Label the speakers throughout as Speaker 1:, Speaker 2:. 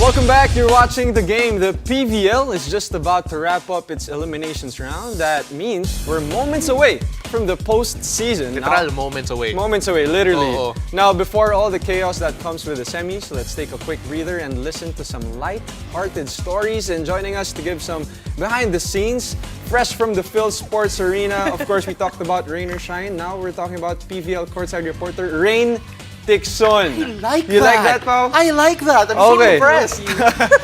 Speaker 1: Welcome back. You're watching the game. The PVL is just about to wrap up its eliminations round. That means we're moments away from the postseason.
Speaker 2: Literal moments away.
Speaker 1: Moments away, literally.
Speaker 2: Oo.
Speaker 1: Now, before all the chaos that comes with the semis, let's take a quick breather and listen to some light-hearted stories. And joining us to give some behind the scenes, fresh from the Phil Sports Arena. Of course, we talked about rain or shine. Now we're talking about PVL Courtside reporter Rain Tixon. You like that, Pao?
Speaker 2: I like that. I'm so
Speaker 1: Okay.
Speaker 2: impressed.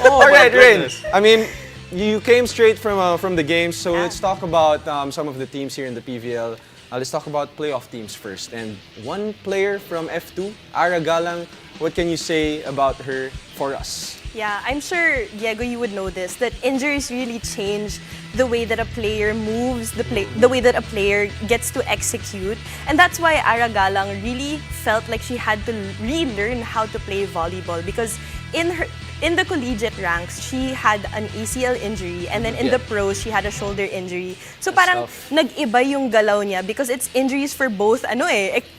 Speaker 1: All right, Rain.
Speaker 2: goodness.
Speaker 1: I mean, you came straight from the games, so
Speaker 3: Yeah.
Speaker 1: let's talk about some of the teams here in the PVL. Let's talk about playoff teams first. And one player from F2, Ara Galang, what can you say about her for us?
Speaker 3: Yeah, I'm sure, Diego, you would know this, that injuries really change the way that a player moves, the way that a player gets to execute. And that's why Ara Galang really felt like she had to relearn how to play volleyball because in the collegiate ranks, she had an ACL injury and then in the pros, she had a shoulder injury. So parang
Speaker 1: tough.
Speaker 3: nag-iba yung galaw niya because it's injuries for both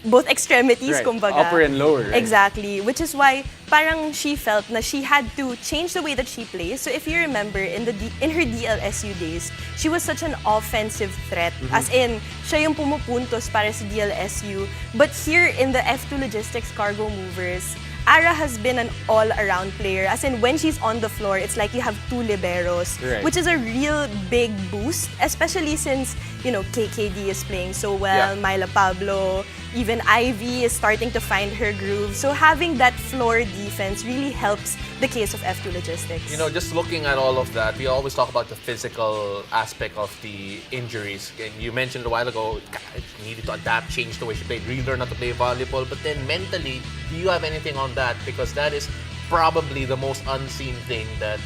Speaker 3: both extremities,
Speaker 1: Right.
Speaker 3: kumbaga.
Speaker 1: Upper and lower, right?
Speaker 3: Exactly, which is why parang she felt na she had to change the way that she plays. So if you remember, in her DLSU days, she was such an offensive threat. As in, siya yung pumupuntos para sa DLSU. But here in the F2 Logistics Cargo Movers, Ara has been an all-around player. As in, when she's on the floor, it's like you have two liberos,
Speaker 1: Right.
Speaker 3: which is a real big boost, especially since, you know, KKD is playing so well,
Speaker 2: Yeah.
Speaker 3: Myla Pablo, even Ivy is starting to find her groove. So having that floor defense really helps the case of F2 Logistics.
Speaker 2: You know, just looking at all of that, we always talk about the physical aspect of the injuries. And you mentioned a while ago, she needed to adapt, change the way she played, relearn how to play volleyball. But then mentally, do you have anything on that? Because that is probably the most unseen thing that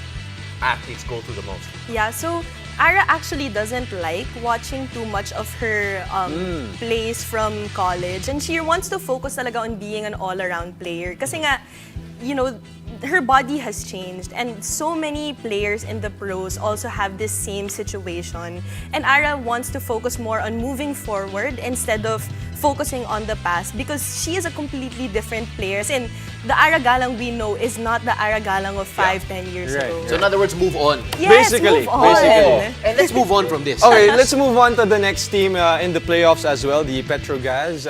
Speaker 2: athletes go through the most.
Speaker 3: Yeah, so Ara actually doesn't like watching too much of her plays from college. And she wants to focus talaga on being an all-around player. Kasi nga, you know, her body has changed and so many players in the pros also have this same situation. And Ara wants to focus more on moving forward instead of focusing on the past because she is a completely different player. And the Ara Galang we know is not the Ara Galang of 5-10 years
Speaker 1: Right.
Speaker 3: ago.
Speaker 2: So in other words, move on.
Speaker 3: Yes,
Speaker 1: Basically,
Speaker 3: move on.
Speaker 1: basically.
Speaker 2: And let's move on from this.
Speaker 1: Okay, let's move on to the next team in the playoffs as well, the Petrogas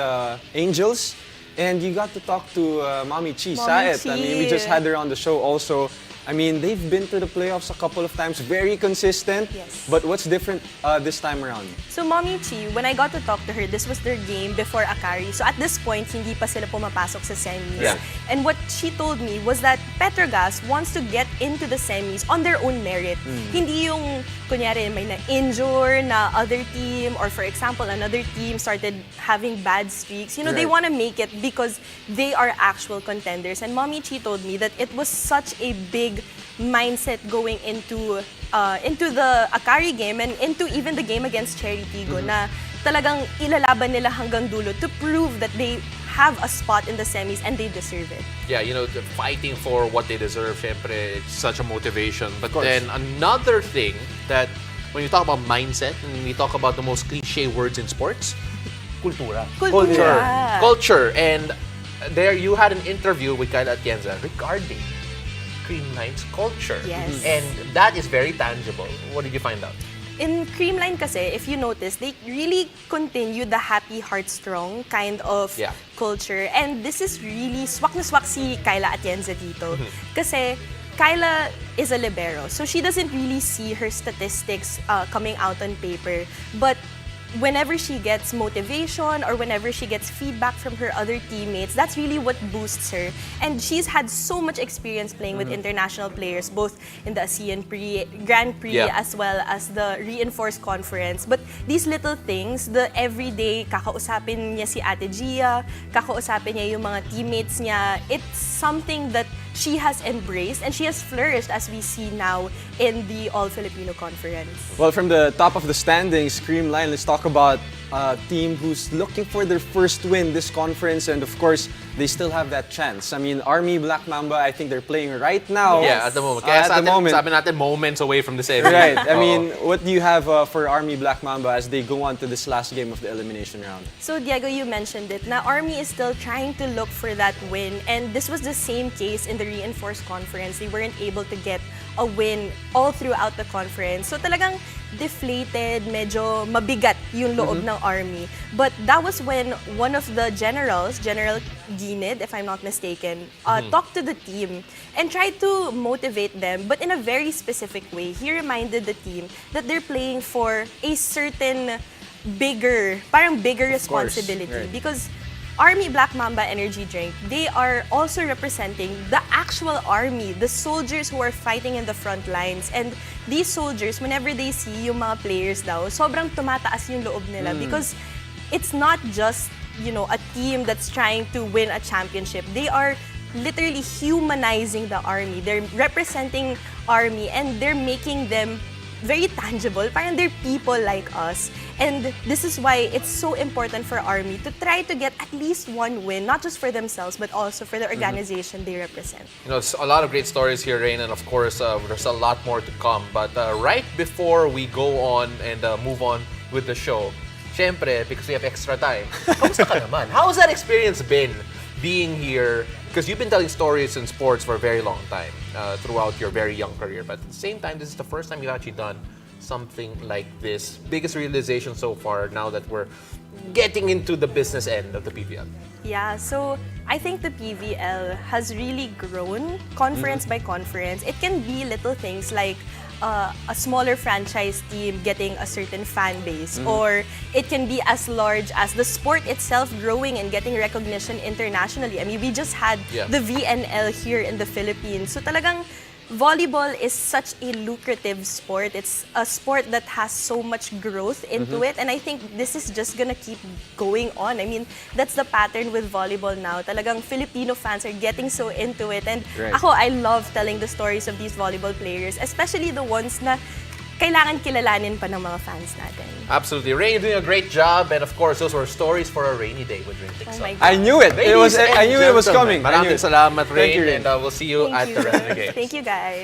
Speaker 1: Angels. And you got to talk to Mommy Chi
Speaker 3: Mommy
Speaker 1: Saet. I
Speaker 3: Chi.
Speaker 1: mean, we just had her on the show also. I mean, they've been to the playoffs a couple of times, very consistent.
Speaker 3: Yes.
Speaker 1: But what's different this time around?
Speaker 3: So Mommy Chi, when I got to talk to her, this was their game before Akari. So at this point, hindi pa sila pumapasok sa semis.
Speaker 2: Yeah.
Speaker 3: And what she told me was that Petrogas wants to get into the semis on their own merit. Hindi yung, kunyari, may na-injure na other team or for example, another team started having bad streaks. You know, they
Speaker 1: Right.
Speaker 3: want to make it because they are actual contenders. And Mommy Chi told me that it was such a big mindset going into the Akari game and into even the game against Cherry Tigo na talagang ilalaban nila hanggang dulo to prove that they have a spot in the semis and they deserve it.
Speaker 2: Yeah, you know, fighting for what they deserve, syempre, it's such a motivation. But
Speaker 1: course.
Speaker 2: then another thing that when you talk about mindset and we talk about the most cliche words in sports, cultura.
Speaker 3: Cultura.
Speaker 2: Culture. And there you had an interview with Kyle Atienza regarding Creamline's culture.
Speaker 3: Yes.
Speaker 2: And that is very tangible. What did you find out?
Speaker 3: In Creamline kasi, if you notice, they really continue the happy, heart strong kind of
Speaker 2: Yeah.
Speaker 3: culture. And this is really swak na swak si Kyla Atienza dito. Kasi Kyla is a libero, so she doesn't really see her statistics coming out on paper. But whenever she gets motivation or whenever she gets feedback from her other teammates, that's really what boosts her. And she's had so much experience playing with international players, both in the ASEAN Grand Prix
Speaker 2: Yeah.
Speaker 3: as well as the Reinforced Conference. But these little things, the everyday, kakausapin niya si Ate Gia, kakausapin niya yung mga teammates niya, it's something that she has embraced and she has flourished as we see now in the All-Filipino Conference.
Speaker 1: Well, from the top of the standings, Creamline, let's talk about team who's looking for their first win this conference, and of course, they still have that chance. I mean, Army Black Mamba, I think they're playing right now.
Speaker 2: Yeah, at the moment. Kaya
Speaker 1: at the moment.
Speaker 2: sabi natin, moments away from the semi.
Speaker 1: Right. I mean, what do you have for Army Black Mamba as they go on to this last game of the elimination round?
Speaker 3: So Diego, you mentioned it. Now Army is still trying to look for that win, and this was the same case in the reinforced conference. They weren't able to get a win all throughout the conference. So talagang deflated, medyo mabigat yung loob ng Army. But that was when one of the generals, General Ginid, if I'm not mistaken, talked to the team and tried to motivate them, but in a very specific way. He reminded the team that they're playing for a certain bigger responsibility.
Speaker 1: right.
Speaker 3: Because Army Black Mamba Energy Drink, they are also representing the actual army, the soldiers who are fighting in the front lines. And these soldiers, whenever they see yung mga players daw, sobrang tumataas yung loob nila because it's not just, a team that's trying to win a championship. They are literally humanizing the army. They're representing army and they're making them very tangible. Parang they're people like us. And this is why it's so important for Army to try to get at least one win, not just for themselves, but also for the organization they represent.
Speaker 2: It's a lot of great stories here, Rain, and of course, there's a lot more to come. But right before we go on and move on with the show, syempre, because we have extra time, kamusta ka naman? How has that experience been being here? Because you've been telling stories in sports for a very long time, throughout your very young career. But at the same time, this is the first time you've actually done something like this. Biggest realization so far now that we're getting into the business end of the PVL?
Speaker 3: Yeah, so I think the PVL has really grown conference by conference. It can be little things like a smaller franchise team getting a certain fan base, or it can be as large as the sport itself growing and getting recognition internationally. I mean, we just had the VNL here in the Philippines. So talagang volleyball is such a lucrative sport. It's a sport that has so much growth into it, and I think this is just gonna keep going on. I mean, that's the pattern with volleyball now. Talagang Filipino fans are getting so into it, and ako, I love telling the stories of these volleyball players, especially the ones na kailangan kilalanin pa ng mga fans natin.
Speaker 2: Absolutely. Rain, you're doing a great job, and of course, those were stories for a rainy day with Rain
Speaker 3: Oh my God.
Speaker 1: I knew it. I knew it was coming. I knew
Speaker 2: Maraming
Speaker 1: it.
Speaker 2: salamat,
Speaker 1: Thank you,
Speaker 2: Rain,
Speaker 1: Rain.
Speaker 2: and we'll see you at the rest of the game.
Speaker 3: Thank you, guys.